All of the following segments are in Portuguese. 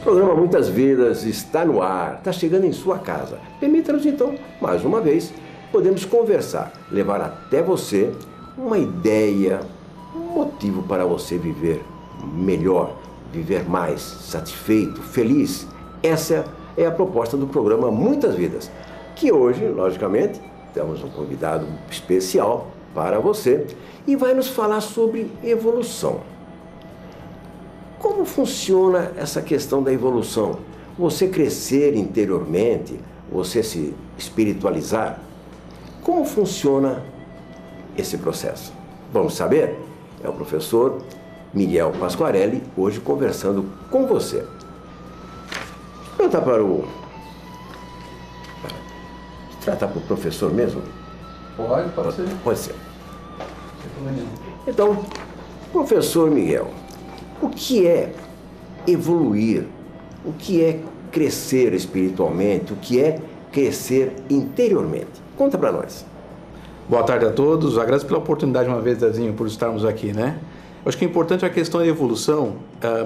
O programa Muitas Vidas está no ar, está chegando em sua casa. Permita-nos então, mais uma vez, podemos conversar, levar até você uma ideia, um motivo para você viver melhor, viver mais satisfeito, feliz. Essa é a proposta do programa Muitas Vidas, que hoje, logicamente, temos um convidado especial para você e vai nos falar sobre evolução. Como funciona essa questão da evolução? Você crescer interiormente, você se espiritualizar? Como funciona esse processo? Vamos saber? É o professor Miguel Pasquarelli, hoje conversando com você. Vou perguntar para o... Tratar para o professor mesmo? Pode ser. Pode ser. Então, professor Miguel, o que é evoluir? O que é crescer espiritualmente? O que é crescer interiormente? Conta para nós. Boa tarde a todos. Agradeço pela oportunidade uma vez, Zezinho, por estarmos aqui, né? Eu acho que é importante a questão da evolução,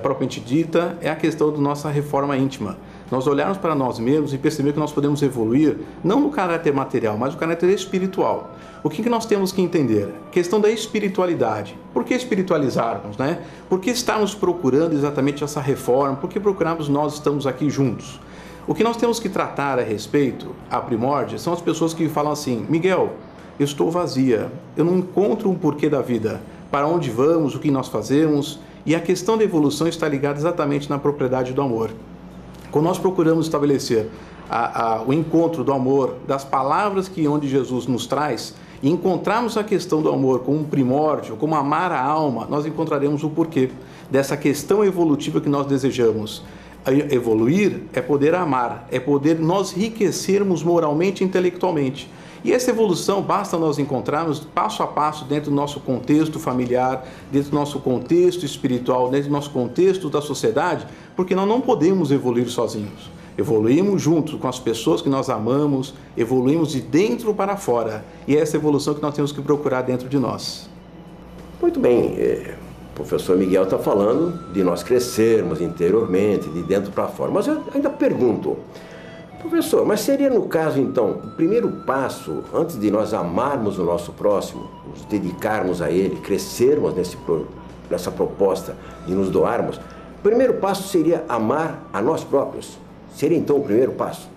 propriamente dita, é a questão da nossa reforma íntima. Nós olharmos para nós mesmos e perceber que nós podemos evoluir, não no caráter material, mas no caráter espiritual. O que nós temos que entender? Questão da espiritualidade. Por que espiritualizarmos, né? Por que estamos procurando exatamente essa reforma? Por que procuramos nós estamos aqui juntos? O que nós temos que tratar a respeito, a primórdia, são as pessoas que falam assim: Miguel, eu estou vazia, eu não encontro um porquê da vida, para onde vamos, o que nós fazemos, e a questão da evolução está ligada exatamente na propriedade do amor. Quando nós procuramos estabelecer o encontro do amor, das palavras que onde Jesus nos traz, e encontrarmos a questão do amor como um primórdio, como amar a alma, nós encontraremos o porquê dessa questão evolutiva que nós desejamos. Evoluir é poder amar, é poder nós enriquecermos moralmente e intelectualmente. E essa evolução basta nós encontrarmos passo a passo dentro do nosso contexto familiar, dentro do nosso contexto espiritual, dentro do nosso contexto da sociedade, porque nós não podemos evoluir sozinhos. Evoluímos junto com as pessoas que nós amamos, evoluímos de dentro para fora. E é essa evolução que nós temos que procurar dentro de nós. Muito bem, o professor Miguel está falando de nós crescermos interiormente, de dentro para fora. Mas eu ainda pergunto, professor, mas seria no caso então, o primeiro passo, antes de nós amarmos o nosso próximo, nos dedicarmos a ele, crescermos nessa proposta de nos doarmos, o primeiro passo seria amar a nós próprios? Seria então o primeiro passo?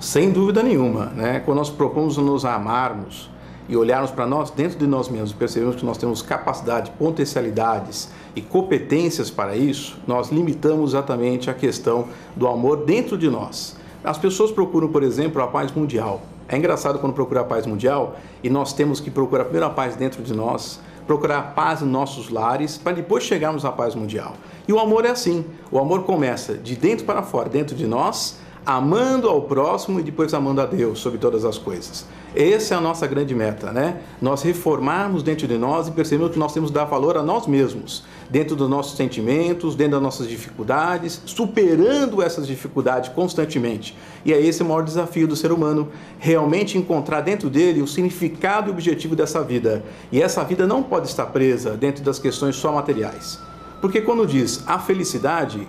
Sem dúvida nenhuma, né? Quando nós propomos nos amarmos e olharmos para nós, dentro de nós mesmos, percebemos que nós temos capacidade, potencialidades e competências para isso, nós limitamos exatamente a questão do amor dentro de nós. As pessoas procuram, por exemplo, a paz mundial. É engraçado quando procurar a paz mundial e nós temos que procurar primeiro a paz dentro de nós, procurar a paz nos nossos lares, para depois chegarmos à paz mundial. E o amor é assim, o amor começa de dentro para fora, dentro de nós, amando ao próximo e depois amando a Deus sobre todas as coisas. Essa é a nossa grande meta, né? Nós reformarmos dentro de nós e percebermos que nós temos que dar valor a nós mesmos, dentro dos nossos sentimentos, dentro das nossas dificuldades, superando essas dificuldades constantemente. E é esse o maior desafio do ser humano, realmente encontrar dentro dele o significado e o objetivo dessa vida. E essa vida não pode estar presa dentro das questões só materiais. Porque quando diz a felicidade,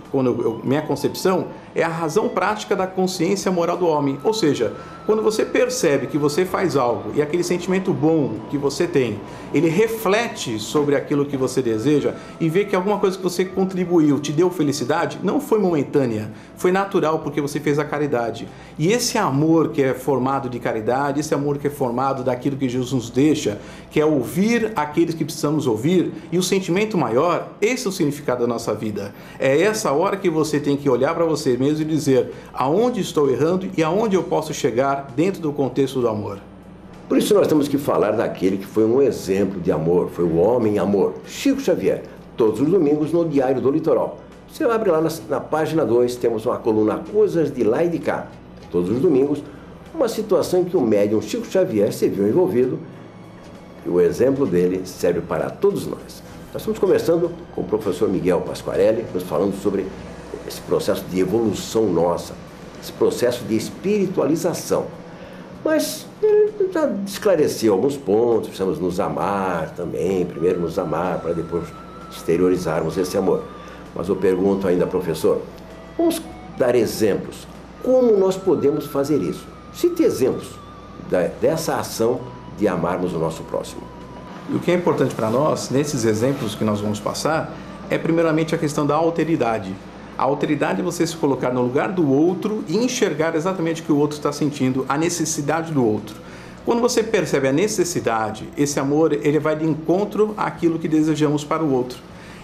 minha concepção, é a razão prática da consciência moral do homem. Ou seja, quando você percebe que você faz algo e aquele sentimento bom que você tem, ele reflete sobre aquilo que você deseja e vê que alguma coisa que você contribuiu, te deu felicidade, não foi momentânea, foi natural porque você fez a caridade. E esse amor que é formado de caridade, esse amor que é formado daquilo que Jesus nos deixa, que é ouvir aqueles que precisamos ouvir, e o sentimento maior, esse é o significado da nossa vida. É essa hora que você tem que olhar para você mesmo e dizer aonde estou errando e aonde eu posso chegar dentro do contexto do amor. Por isso nós temos que falar daquele que foi um exemplo de amor, foi o homem amor, Chico Xavier, todos os domingos no Diário do Litoral. Você abre lá na página 2, temos uma coluna Coisas de Lá e de Cá. Todos os domingos, uma situação em que o médium Chico Xavier se viu envolvido e o exemplo dele serve para todos nós. Nós estamos conversando com o professor Miguel Pasquarelli, nos falando sobre esse processo de evolução nossa, esse processo de espiritualização. Mas ele já esclareceu alguns pontos, precisamos nos amar também, primeiro nos amar para depois exteriorizarmos esse amor. Mas eu pergunto ainda, professor, Vamos dar exemplos. Como nós podemos fazer isso? Cite exemplos dessa ação de amarmos o nosso próximo. E o que é importante para nós, nesses exemplos que nós vamos passar, é primeiramente a questão da alteridade. A alteridade é você se colocar no lugar do outro e enxergar exatamente o que o outro está sentindo, a necessidade do outro. Quando você percebe a necessidade, esse amor ele vai de encontro àquilo que desejamos para o outro.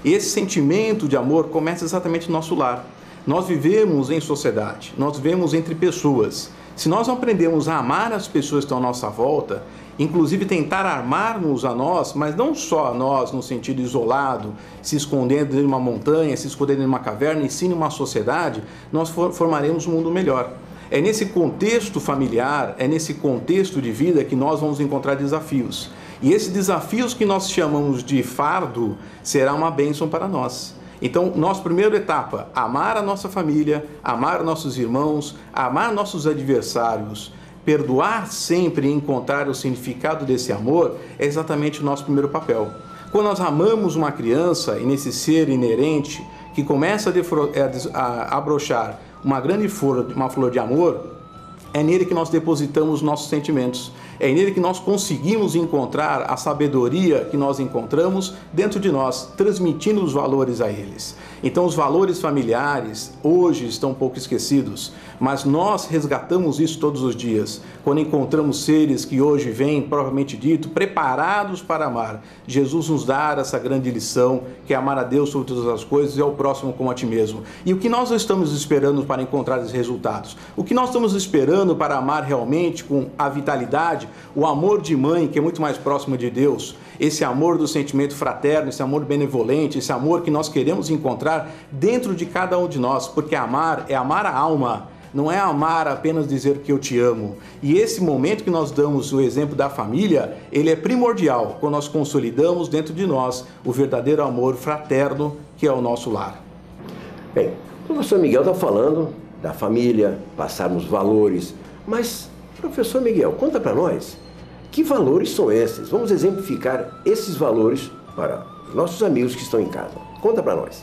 E esse sentimento de amor começa exatamente no nosso lar. Nós vivemos em sociedade, nós vivemos entre pessoas. Se nós não aprendemos a amar as pessoas que estão à nossa volta, inclusive tentar amarmos a nós, mas não só a nós no sentido isolado, se escondendo em uma montanha, se escondendo em uma caverna, e sim em uma sociedade, nós formaremos um mundo melhor. É nesse contexto familiar, é nesse contexto de vida que nós vamos encontrar desafios. E esses desafios que nós chamamos de fardo será uma bênção para nós. Então, nossa primeira etapa, amar a nossa família, amar nossos irmãos, amar nossos adversários, perdoar sempre e encontrar o significado desse amor é exatamente o nosso primeiro papel. Quando nós amamos uma criança e nesse ser inerente que começa a abrochar uma grande flor, uma flor de amor, é nele que nós depositamos nossos sentimentos. É nele que nós conseguimos encontrar a sabedoria que nós encontramos dentro de nós, transmitindo os valores a eles. Então, os valores familiares hoje estão um pouco esquecidos, mas nós resgatamos isso todos os dias. Quando encontramos seres que hoje vêm, propriamente dito, preparados para amar, Jesus nos dá essa grande lição, que é amar a Deus sobre todas as coisas e ao próximo como a ti mesmo. E o que nós estamos esperando para encontrar esses resultados? O que nós estamos esperando para amar realmente com a vitalidade, o amor de mãe, que é muito mais próximo de Deus, esse amor do sentimento fraterno, esse amor benevolente, esse amor que nós queremos encontrar dentro de cada um de nós, porque amar é amar a alma, não é amar apenas dizer que eu te amo. E esse momento que nós damos o exemplo da família, ele é primordial, quando nós consolidamos dentro de nós o verdadeiro amor fraterno que é o nosso lar. Bem, o professor Miguel está falando da família, passarmos valores, mas, professor Miguel, conta para nós, que valores são esses? Vamos exemplificar esses valores para os nossos amigos que estão em casa. Conta para nós.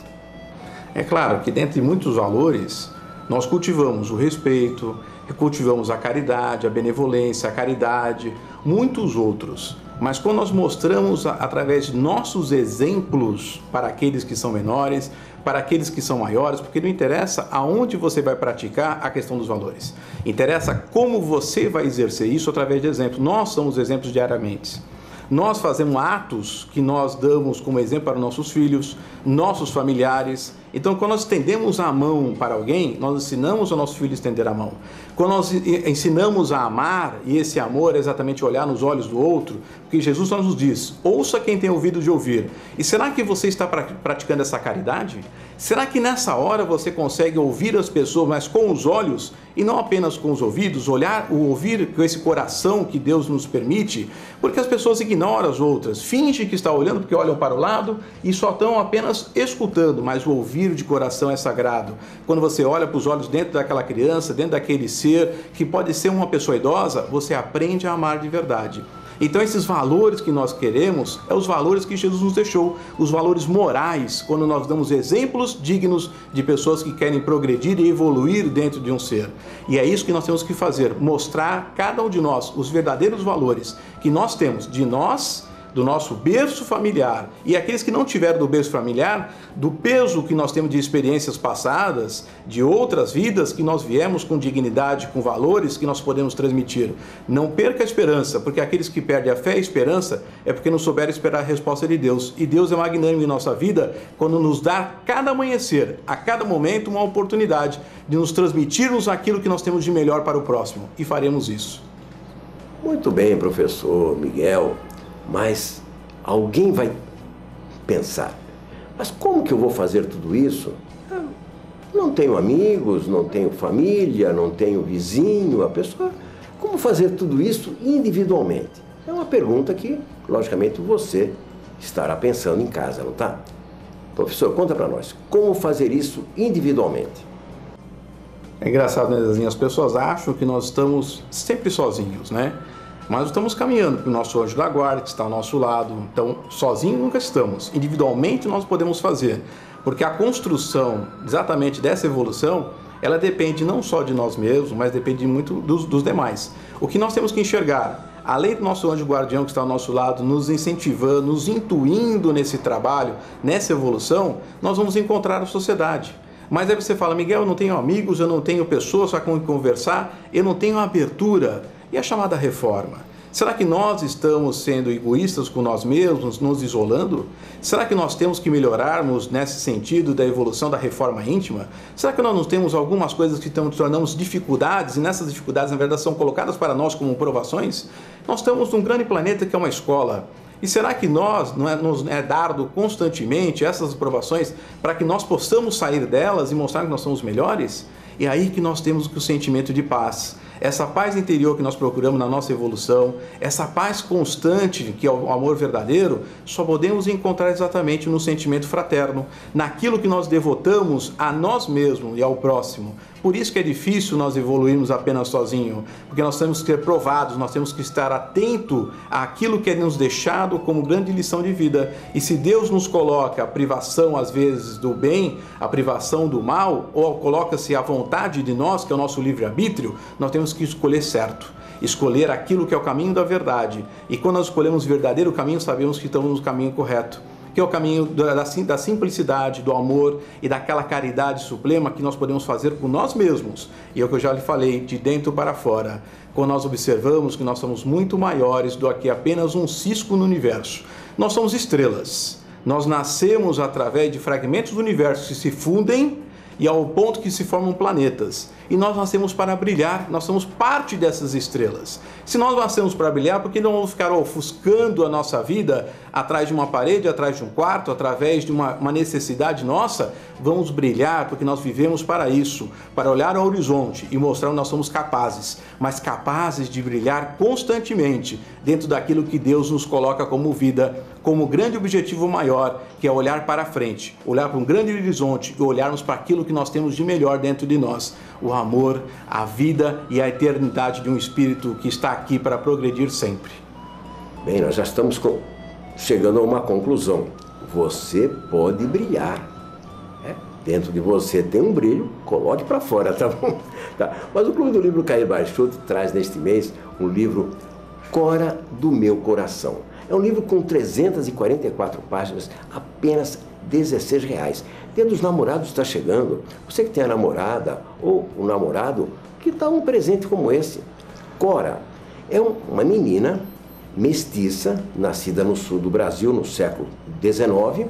É claro que dentre muitos valores, nós cultivamos o respeito, cultivamos a caridade, a benevolência, a caridade, muitos outros. Mas quando nós mostramos através de nossos exemplos para aqueles que são menores, para aqueles que são maiores, porque não interessa aonde você vai praticar a questão dos valores. Interessa como você vai exercer isso através de exemplos. Nós somos exemplos diariamente. Nós fazemos atos que nós damos como exemplo para nossos filhos, nossos familiares. Então, quando nós estendemos a mão para alguém, nós ensinamos ao nosso filho a estender a mão. Quando nós ensinamos a amar, e esse amor é exatamente olhar nos olhos do outro, porque Jesus nos diz, ouça quem tem ouvido de ouvir. E será que você está praticando essa caridade? Será que nessa hora você consegue ouvir as pessoas, mas com os olhos e não apenas com os ouvidos, ouvir com esse coração que Deus nos permite? Porque as pessoas ignoram as outras, fingem que estão olhando porque olham para o lado e só estão apenas escutando, mas o ouvir de coração é sagrado. Quando você olha para os olhos dentro daquela criança, dentro daquele ser, que pode ser uma pessoa idosa, você aprende a amar de verdade. Então esses valores que nós queremos, é os valores que Jesus nos deixou, os valores morais, quando nós damos exemplos dignos de pessoas que querem progredir e evoluir dentro de um ser. E é isso que nós temos que fazer, mostrar cada um de nós os verdadeiros valores que nós temos de nós, do nosso berço familiar, e aqueles que não tiveram do berço familiar, do peso que nós temos de experiências passadas, de outras vidas que nós viemos com dignidade, com valores que nós podemos transmitir. Não perca a esperança, porque aqueles que perdem a fé e a esperança é porque não souberam esperar a resposta de Deus. E Deus é magnânimo em nossa vida quando nos dá cada amanhecer, a cada momento, uma oportunidade de nos transmitirmos aquilo que nós temos de melhor para o próximo. E faremos isso. Muito bem, professor Miguel. Mas alguém vai pensar, mas como que eu vou fazer tudo isso? Eu não tenho amigos, não tenho família, não tenho vizinho, a pessoa... Como fazer tudo isso individualmente? É uma pergunta que, logicamente, você estará pensando em casa, não está? Professor, conta para nós, como fazer isso individualmente? É engraçado, né? As pessoas acham que nós estamos sempre sozinhos, né? Mas estamos caminhando para o nosso anjo da guarda, que está ao nosso lado. Então, sozinho nunca estamos. Individualmente nós podemos fazer. Porque a construção exatamente dessa evolução, ela depende não só de nós mesmos, mas depende muito dos demais. O que nós temos que enxergar, além do nosso anjo guardião que está ao nosso lado, nos incentivando, nos intuindo nesse trabalho, nessa evolução, nós vamos encontrar a sociedade. Mas aí você fala, Miguel, eu não tenho amigos, eu não tenho pessoas com quem conversar, eu não tenho abertura. E a chamada reforma? Será que nós estamos sendo egoístas com nós mesmos, nos isolando? Será que nós temos que melhorarmos nesse sentido da evolução da reforma íntima? Será que nós não temos algumas coisas que tornamos dificuldades, e nessas dificuldades, na verdade, são colocadas para nós como provações? Nós estamos num grande planeta que é uma escola. E será que nos é dado constantemente essas provações para que nós possamos sair delas e mostrar que nós somos melhores? É aí que nós temos o sentimento de paz. Essa paz interior que nós procuramos na nossa evolução, essa paz constante que é o amor verdadeiro, só podemos encontrar exatamente no sentimento fraterno, naquilo que nós devotamos a nós mesmos e ao próximo. Por isso que é difícil nós evoluirmos apenas sozinhos, porque nós temos que ser provados, nós temos que estar atento àquilo que é nos deixado como grande lição de vida. E se Deus nos coloca a privação, às vezes, do bem, a privação do mal, ou coloca-se a vontade de nós, que é o nosso livre-arbítrio, nós temos que escolher certo, escolher aquilo que é o caminho da verdade. E quando nós escolhemos o verdadeiro caminho, sabemos que estamos no caminho correto, que é o caminho da simplicidade, do amor e daquela caridade suprema que nós podemos fazer por nós mesmos. E é o que eu já lhe falei, de dentro para fora. Quando nós observamos que nós somos muito maiores do que apenas um cisco no universo. Nós somos estrelas. Nós nascemos através de fragmentos do universo que se fundem e ao ponto que se formam planetas. E nós nascemos para brilhar, nós somos parte dessas estrelas. Se nós nascemos para brilhar, por que não vamos ficar ofuscando a nossa vida atrás de uma parede, atrás de um quarto, através de uma necessidade nossa? Vamos brilhar porque nós vivemos para isso, para olhar ao horizonte e mostrar que nós somos capazes, mas capazes de brilhar constantemente dentro daquilo que Deus nos coloca como vida, como grande objetivo maior, que é olhar para frente, olhar para um grande horizonte e olharmos para aquilo que nós temos de melhor dentro de nós. O amor, a vida e a eternidade de um espírito que está aqui para progredir sempre. Bem, nós já estamos chegando a uma conclusão. Você pode brilhar. Dentro de você tem um brilho, coloque para fora, tá bom? Tá. Mas o Clube do Livro Cair Baixoto traz neste mês um livro Cora do Meu Coração. É um livro com 344 páginas, apenas R$16. Dia dos Namorados está chegando. Você que tem a namorada ou o namorado, que tal um presente como esse? Cora é uma menina mestiça, nascida no sul do Brasil no século XIX,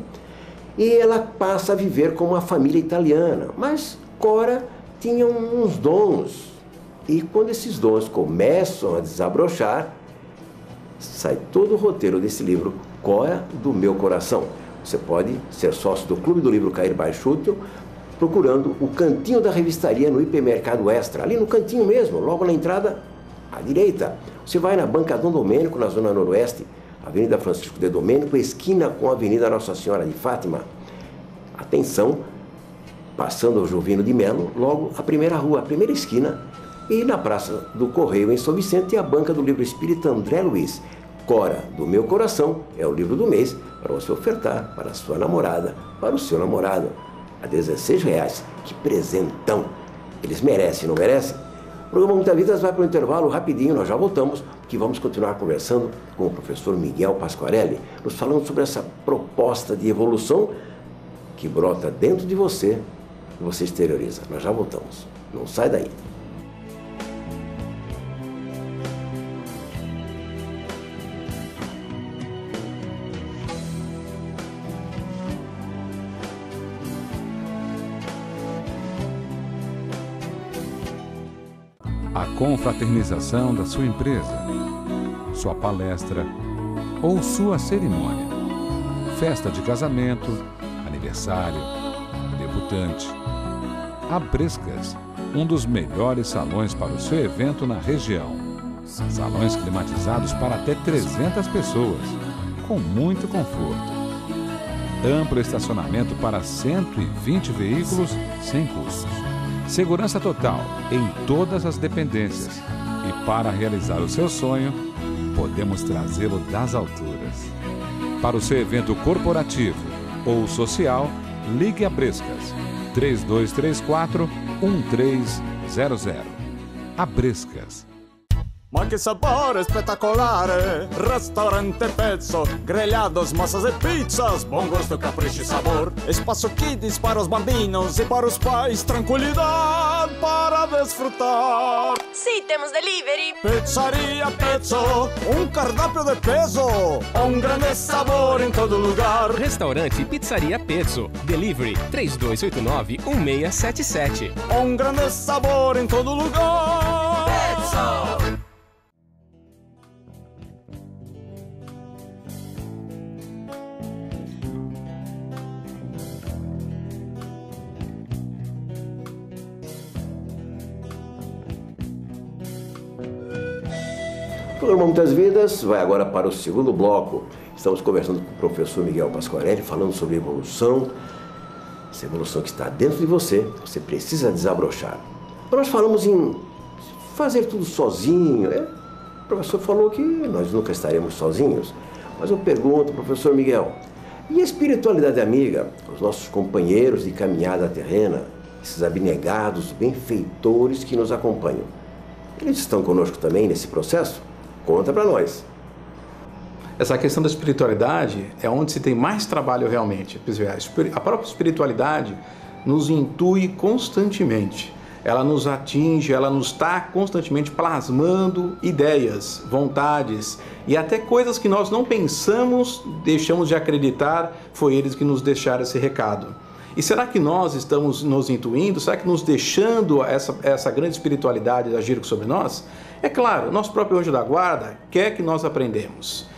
e ela passa a viver com uma família italiana. Mas Cora tinha uns dons, e quando esses dons começam a desabrochar, sai todo o roteiro desse livro, Cora do Meu Coração. Você pode ser sócio do Clube do Livro Cair Baixoto, procurando o cantinho da revistaria no Hipermercado Extra, ali no cantinho mesmo, logo na entrada à direita. Você vai na Banca Dom Domênico, na Zona Noroeste, Avenida Francisco de Domênico, esquina com a Avenida Nossa Senhora de Fátima. Atenção, passando o Jovino de Melo, logo a primeira rua, a primeira esquina, e na Praça do Correio, em São Vicente, a Banca do Livro Espírita André Luiz. Cora do Meu Coração é o livro do mês para você ofertar para a sua namorada, para o seu namorado, a R$16. Que presentão! Eles merecem, não merecem? O programa Muita Vidas vai para o intervalo rapidinho, nós já voltamos, que vamos continuar conversando com o professor Miguel Pasquarelli, nos falando sobre essa proposta de evolução que brota dentro de você e você exterioriza. Nós já voltamos. Não sai daí. A confraternização da sua empresa, sua palestra ou sua cerimônia, festa de casamento, aniversário, debutante. A Brescas, um dos melhores salões para o seu evento na região. Salões climatizados para até 300 pessoas, com muito conforto. Amplo estacionamento para 120 veículos sem custos. Segurança total em todas as dependências. E para realizar o seu sonho, podemos trazê-lo das alturas. Para o seu evento corporativo ou social, ligue a Brescas. 3234-1300. Abrescas. Ma che sapore spettacolare! Ristorante Pezzo, grelhados, massas e pizzas, bom gosto, capricho e sabor. Espaço Kids para os bambinos e para os pais, tranquilidade para desfrutar. Sí, temos delivery. Pizzaria Pezzo, cardápio de peso, grande sabor em todo lugar. Restaurante Pizzaria Pezzo, delivery 3289-1677. Grande sabor em todo lugar. Pezzo. O programa Muitas Vidas vai agora para o segundo bloco. Estamos conversando com o professor Miguel Pasquarelli, falando sobre evolução, essa evolução que está dentro de você, você precisa desabrochar. Nós falamos em fazer tudo sozinho, né? O professor falou que nós nunca estaremos sozinhos, mas eu pergunto, professor Miguel, e a espiritualidade amiga, os nossos companheiros de caminhada terrena, esses abnegados benfeitores que nos acompanham, eles estão conosco também nesse processo? Conta para nós. Essa questão da espiritualidade é onde se tem mais trabalho realmente. A própria espiritualidade nos intui constantemente. Ela nos atinge, ela nos está constantemente plasmando ideias, vontades e até coisas que nós não pensamos, deixamos de acreditar, foi eles que nos deixaram esse recado. E será que nós estamos nos intuindo? Será que nos deixando essa grande espiritualidade agir sobre nós? É claro, nosso próprio anjo da guarda quer que nós aprendemos.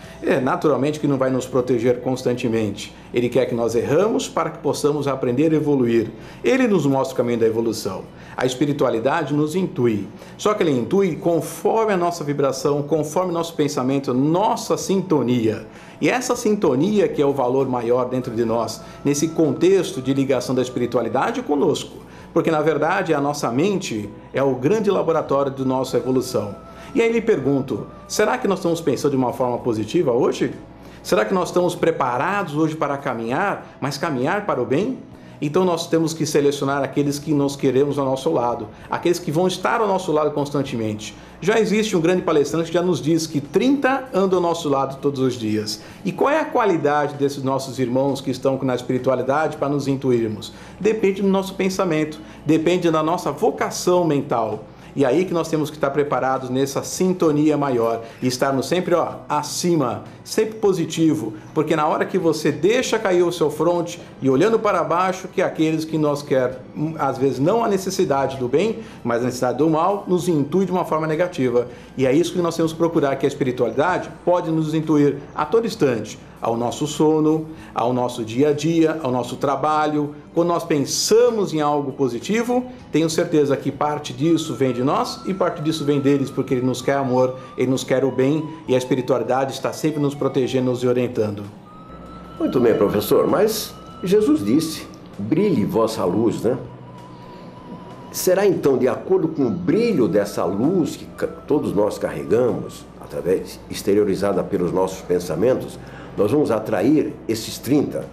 Naturalmente que não vai nos proteger constantemente. Ele quer que nós erramos para que possamos aprender e evoluir. Ele nos mostra o caminho da evolução. A espiritualidade nos intui. Só que ele intui conforme a nossa vibração, conforme o nosso pensamento, nossa sintonia. E essa sintonia que é o valor maior dentro de nós, nesse contexto de ligação da espiritualidade conosco. Porque, na verdade, a nossa mente é o grande laboratório da nossa evolução. E aí lhe pergunto, será que nós estamos pensando de uma forma positiva hoje? Será que nós estamos preparados hoje para caminhar, mas caminhar para o bem? Então nós temos que selecionar aqueles que nós queremos ao nosso lado, aqueles que vão estar ao nosso lado constantemente. Já existe um grande palestrante que já nos diz que 30 andam ao nosso lado todos os dias. E qual é a qualidade desses nossos irmãos que estão na espiritualidade para nos intuirmos? Depende do nosso pensamento, depende da nossa vocação mental. E aí que nós temos que estar preparados nessa sintonia maior e estarmos sempre acima, sempre positivo, porque na hora que você deixa cair o seu fronte e olhando para baixo, que aqueles que nós quer, às vezes não a necessidade do bem, mas a necessidade do mal, nos intui de uma forma negativa. E é isso que nós temos que procurar, que a espiritualidade pode nos intuir a todo instante, ao nosso sono, ao nosso dia a dia, ao nosso trabalho. Quando nós pensamos em algo positivo, tenho certeza que parte disso vem de nós e parte disso vem deles, porque ele nos quer amor, ele nos quer o bem e a espiritualidade está sempre nos protegendo, nos orientando. Muito bem, professor, mas Jesus disse, brilhe vossa luz, né? Será então de acordo com o brilho dessa luz que todos nós carregamos, através exteriorizada pelos nossos pensamentos, nós vamos atrair esses 30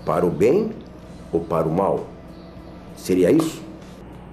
para o bem ou para o mal? Seria isso?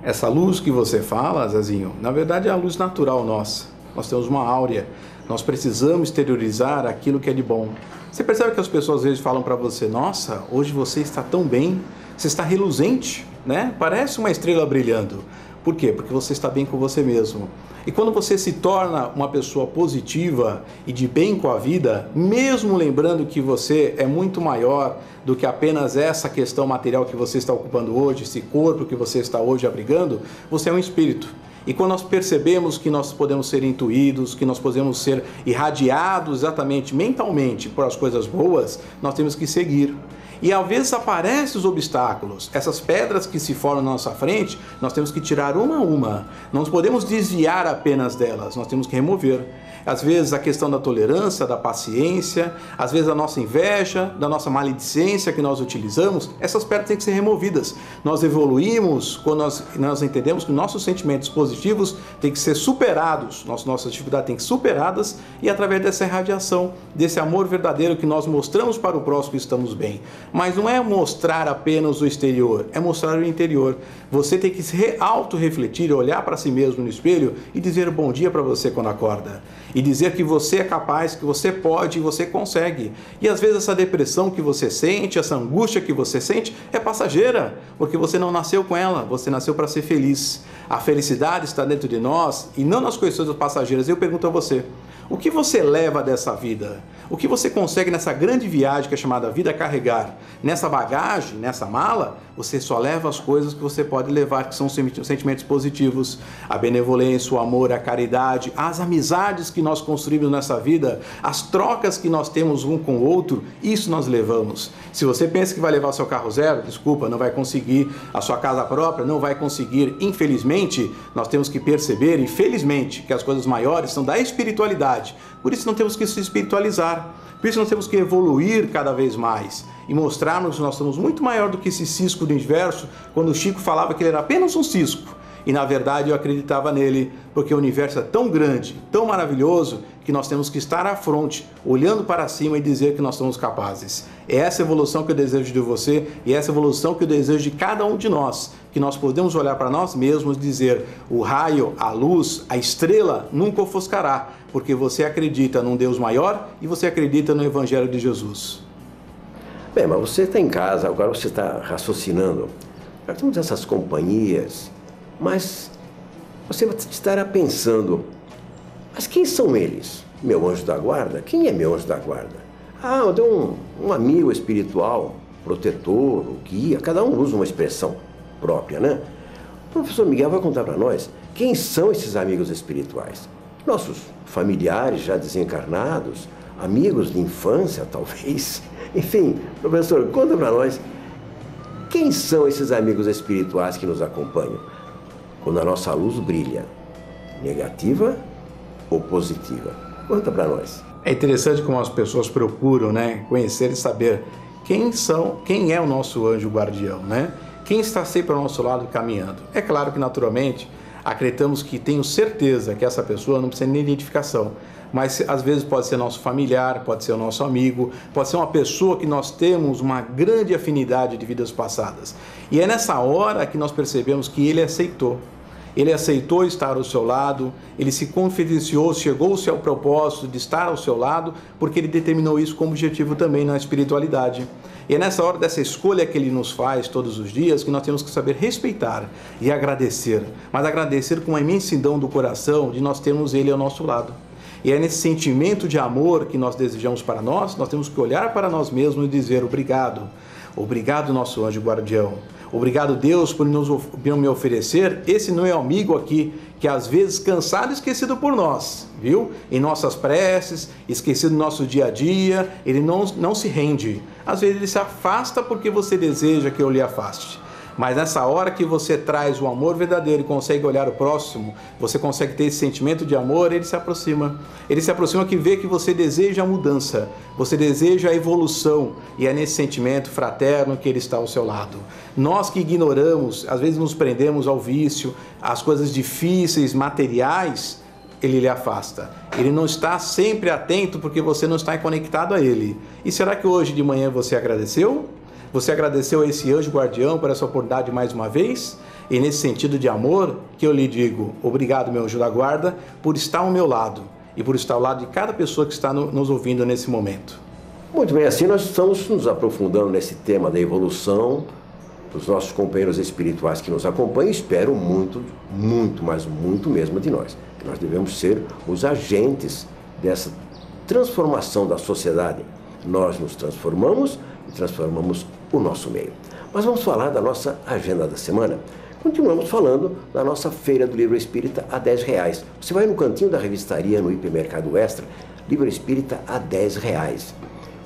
Essa luz que você fala, Zezinho, na verdade é a luz natural nossa. Nós temos uma áurea, nós precisamos exteriorizar aquilo que é de bom. Você percebe que as pessoas às vezes falam para você, nossa, hoje você está tão bem, você está reluzente, né? Parece uma estrela brilhando. Por quê? Porque você está bem com você mesmo. E quando você se torna uma pessoa positiva e de bem com a vida, mesmo lembrando que você é muito maior do que apenas essa questão material que você está ocupando hoje, esse corpo que você está hoje abrigando, você é um espírito. E quando nós percebemos que nós podemos ser intuídos, que nós podemos ser irradiados exatamente mentalmente por as coisas boas, nós temos que seguir. E às vezes aparecem os obstáculos, essas pedras que se formam na nossa frente, nós temos que tirar uma a uma. Não podemos desviar apenas delas, nós temos que remover. Às vezes a questão da tolerância, da paciência, às vezes a nossa inveja, da nossa maledicência que nós utilizamos, essas pedras têm que ser removidas. Nós evoluímos quando nós entendemos que nossos sentimentos positivos têm que ser superados, nossas dificuldades têm que ser superadas e através dessa irradiação, desse amor verdadeiro que nós mostramos para o próximo que estamos bem. Mas não é mostrar apenas o exterior, é mostrar o interior. Você tem que se auto-refletir, olhar para si mesmo no espelho e dizer bom dia para você quando acorda. E dizer que você é capaz, que você pode e você consegue. E às vezes essa depressão que você sente, essa angústia que você sente é passageira, porque você não nasceu com ela, você nasceu para ser feliz. A felicidade está dentro de nós e não nas coisas passageiras. Eu pergunto a você, o que você leva dessa vida? O que você consegue nessa grande viagem que é chamada vida carregar? Nessa bagagem, nessa mala, você só leva as coisas que você pode levar, que são sentimentos positivos, a benevolência, o amor, a caridade, as amizades que nós construímos nessa vida, as trocas que nós temos um com o outro, isso nós levamos. Se você pensa que vai levar o seu carro zero, desculpa, não vai conseguir, a sua casa própria não vai conseguir. Infelizmente, nós temos que perceber, infelizmente, que as coisas maiores são da espiritualidade. Por isso não temos que se espiritualizar, por isso nós temos que evoluir cada vez mais e mostrarmos que nós somos muito maior do que esse cisco do universo, quando o Chico falava que ele era apenas um cisco. E na verdade eu acreditava nele, porque o universo é tão grande, tão maravilhoso, que nós temos que estar à fronte, olhando para cima e dizer que nós somos capazes. É essa evolução que eu desejo de você e essa evolução que eu desejo de cada um de nós, que nós podemos olhar para nós mesmos e dizer, o raio, a luz, a estrela nunca ofuscará, porque você acredita num Deus maior e você acredita no Evangelho de Jesus. Bem, mas você está em casa, agora você está raciocinando. Nós temos essas companhias, mas você estará pensando, mas quem são eles? Meu anjo da guarda? Quem é meu anjo da guarda? Ah, eu dou um amigo espiritual, protetor, guia, cada um usa uma expressão própria, né? O professor Miguel vai contar para nós quem são esses amigos espirituais. Nossos familiares já desencarnados, amigos de infância, talvez. Enfim, professor, conta para nós quem são esses amigos espirituais que nos acompanham quando a nossa luz brilha, negativa ou positiva? Conta para nós. É interessante como as pessoas procuram, né, conhecer e saber quem é o nosso anjo guardião, né? Quem está sempre ao nosso lado caminhando. É claro que, naturalmente, acreditamos que tenho certeza que essa pessoa não precisa nem de identificação, mas às vezes pode ser nosso familiar, pode ser o nosso amigo, pode ser uma pessoa que nós temos uma grande afinidade de vidas passadas. E é nessa hora que nós percebemos que ele aceitou. Ele aceitou estar ao seu lado, ele se confidenciou, chegou-se ao propósito de estar ao seu lado, porque ele determinou isso como objetivo também na espiritualidade. E é nessa hora dessa escolha que ele nos faz todos os dias que nós temos que saber respeitar e agradecer, mas agradecer com uma imensidão do coração de nós termos ele ao nosso lado. E é nesse sentimento de amor que nós desejamos para nós temos que olhar para nós mesmos e dizer obrigado. Obrigado, nosso anjo guardião. Obrigado, Deus, por me oferecer esse meu amigo aqui, que às vezes cansado e esquecido por nós, viu? Em nossas preces, esquecido no nosso dia a dia, ele não se rende. Às vezes ele se afasta porque você deseja que eu lhe afaste. Mas nessa hora que você traz o amor verdadeiro e consegue olhar o próximo, você consegue ter esse sentimento de amor, ele se aproxima. Ele se aproxima que vê que você deseja a mudança, você deseja a evolução, e é nesse sentimento fraterno que ele está ao seu lado. Nós que ignoramos, às vezes nos prendemos ao vício, às coisas difíceis, materiais, ele lhe afasta. Ele não está sempre atento porque você não está conectado a ele. E será que hoje de manhã você agradeceu? Você agradeceu a esse anjo guardião por essa oportunidade mais uma vez? E nesse sentido de amor, que eu lhe digo, obrigado, meu anjo da guarda, por estar ao meu lado e por estar ao lado de cada pessoa que está nos ouvindo nesse momento. Muito bem, assim nós estamos nos aprofundando nesse tema da evolução dos nossos companheiros espirituais que nos acompanham e esperam muito, muito, mas muito mesmo de nós. Que nós devemos ser os agentes dessa transformação da sociedade. Nós nos transformamos e transformamos o nosso meio. Mas vamos falar da nossa agenda da semana. Continuamos falando da nossa Feira do Livro Espírita a R$10. Você vai no cantinho da revistaria, no Hipermercado Extra, Livro Espírita a R$10.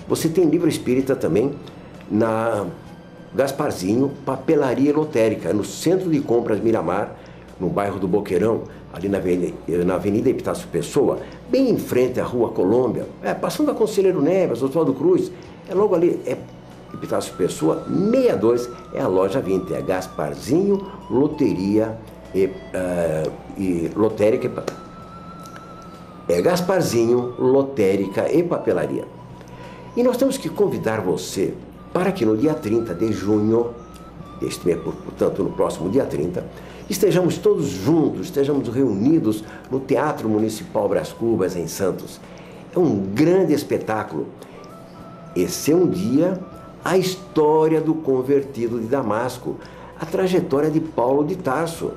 Você tem livro espírita também na Gasparzinho, Papelaria Lotérica, no Centro de Compras Miramar, no bairro do Boqueirão, ali na Avenida Epitácio Pessoa, bem em frente à Rua Colômbia, passando a Conselheiro Neves, Oswaldo Cruz, é logo ali, Epitácio Pessoa, 62, é a loja 20, é Gasparzinho, Loteria e Lotérica. É Gasparzinho, Lotérica e Papelaria. E nós temos que convidar você para que no dia 30 de junho, deste mês, portanto, no próximo dia 30, estejamos todos juntos, estejamos reunidos no Teatro Municipal Brás Cubas, em Santos. É um grande espetáculo. Esse é um dia, a história do convertido de Damasco, a trajetória de Paulo de Tarso.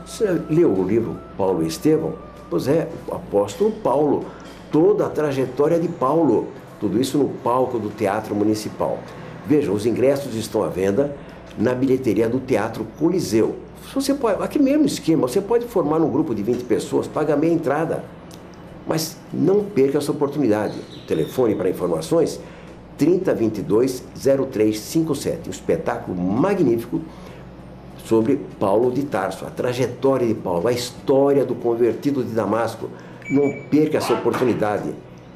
Você leu o livro Paulo e Estevão? Pois é, o apóstolo Paulo, toda a trajetória de Paulo, tudo isso no palco do Teatro Municipal. Vejam, os ingressos estão à venda na bilheteria do Teatro Coliseu. Você pode, aquele mesmo esquema, você pode formar um grupo de 20 pessoas, paga meia entrada. Mas não perca essa oportunidade. O telefone para informações, 3022-0357. Um espetáculo magnífico sobre Paulo de Tarso, a trajetória de Paulo, a história do convertido de Damasco. Não perca essa oportunidade.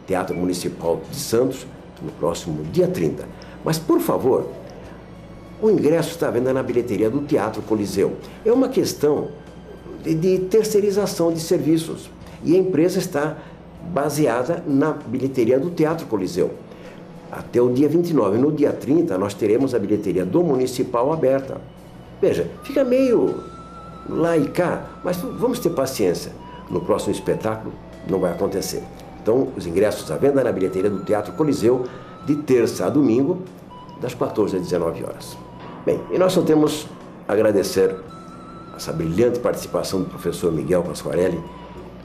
Teatro Municipal de Santos, no próximo dia 30. Mas, por favor, o ingresso está à venda na bilheteria do Teatro Coliseu. É uma questão de terceirização de serviços. E a empresa está baseada na bilheteria do Teatro Coliseu. Até o dia 29. No dia 30, nós teremos a bilheteria do Municipal aberta. Veja, fica meio lá e cá, mas vamos ter paciência. No próximo espetáculo não vai acontecer. Então, os ingressos à venda na bilheteria do Teatro Coliseu, de terça a domingo, das 14 às 19 horas. Bem, e nós só temos a agradecer essa brilhante participação do professor Miguel Pasquarelli.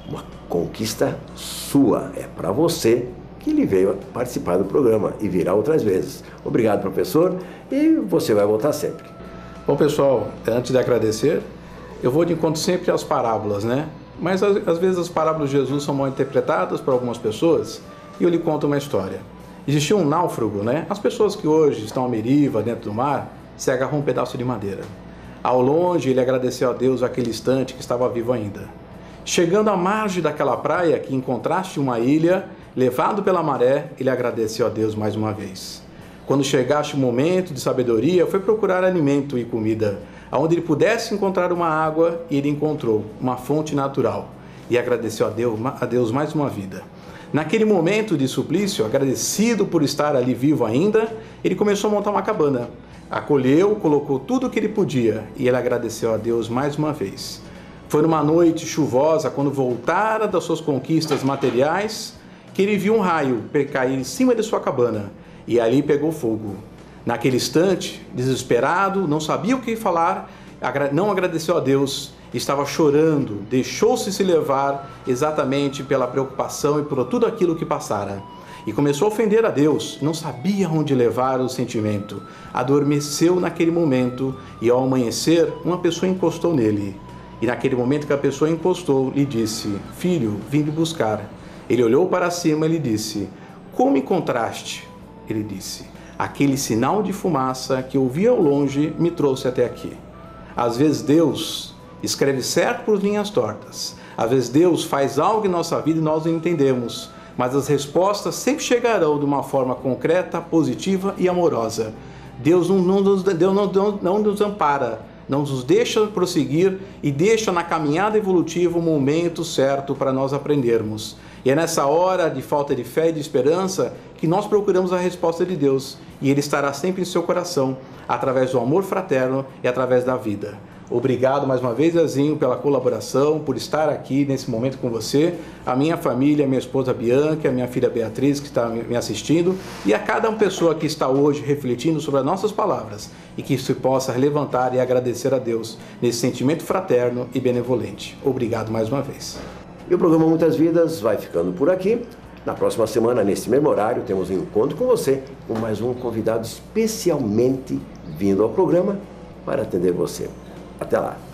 Uma conquista sua, é para você que ele veio participar do programa e virá outras vezes. Obrigado, professor, e você vai voltar sempre. Bom, pessoal, antes de agradecer, eu vou de encontro sempre às parábolas, né? Mas às vezes as parábolas de Jesus são mal interpretadas por algumas pessoas e eu lhe conto uma história. Existia um náufrago, né? As pessoas que hoje estão à deriva dentro do mar se agarram um pedaço de madeira. Ao longe, ele agradeceu a Deus aquele instante que estava vivo ainda. Chegando à margem daquela praia, que encontraste uma ilha, levado pela maré, ele agradeceu a Deus mais uma vez. Quando chegaste o momento de sabedoria, foi procurar alimento e comida, aonde ele pudesse encontrar uma água, e ele encontrou uma fonte natural, e agradeceu a Deus mais uma vida. Naquele momento de suplício, agradecido por estar ali vivo ainda, ele começou a montar uma cabana. Acolheu, colocou tudo o que ele podia, e ele agradeceu a Deus mais uma vez. Foi numa noite chuvosa, quando voltara das suas conquistas materiais, que ele viu um raio cair em cima de sua cabana, e ali pegou fogo. Naquele instante, desesperado, não sabia o que falar, não agradeceu a Deus, estava chorando, deixou-se se levar exatamente pela preocupação e por tudo aquilo que passara. E começou a ofender a Deus, não sabia onde levar o sentimento. Adormeceu naquele momento e ao amanhecer, uma pessoa encostou nele. E naquele momento que a pessoa encostou, lhe disse: filho, vim me buscar. Ele olhou para cima e lhe disse: como encontraste? Ele disse: aquele sinal de fumaça que eu vi ao longe me trouxe até aqui. Às vezes Deus escreve certo por linhas tortas. Às vezes Deus faz algo em nossa vida e nós não entendemos. Mas as respostas sempre chegarão de uma forma concreta, positiva e amorosa. Deus não nos ampara, não nos deixa prosseguir e deixa na caminhada evolutiva o momento certo para nós aprendermos. E é nessa hora de falta de fé e de esperança que nós procuramos a resposta de Deus. E Ele estará sempre em seu coração, através do amor fraterno e através da vida. Obrigado mais uma vez, Zezinho, pela colaboração, por estar aqui nesse momento com você, a minha família, a minha esposa Bianca, a minha filha Beatriz, que está me assistindo, e a cada pessoa que está hoje refletindo sobre as nossas palavras, e que se possa levantar e agradecer a Deus nesse sentimento fraterno e benevolente. Obrigado mais uma vez. E o programa Muitas Vidas vai ficando por aqui. Na próxima semana, nesse mesmo horário, temos um encontro com você, com mais um convidado especialmente vindo ao programa para atender você. Até lá!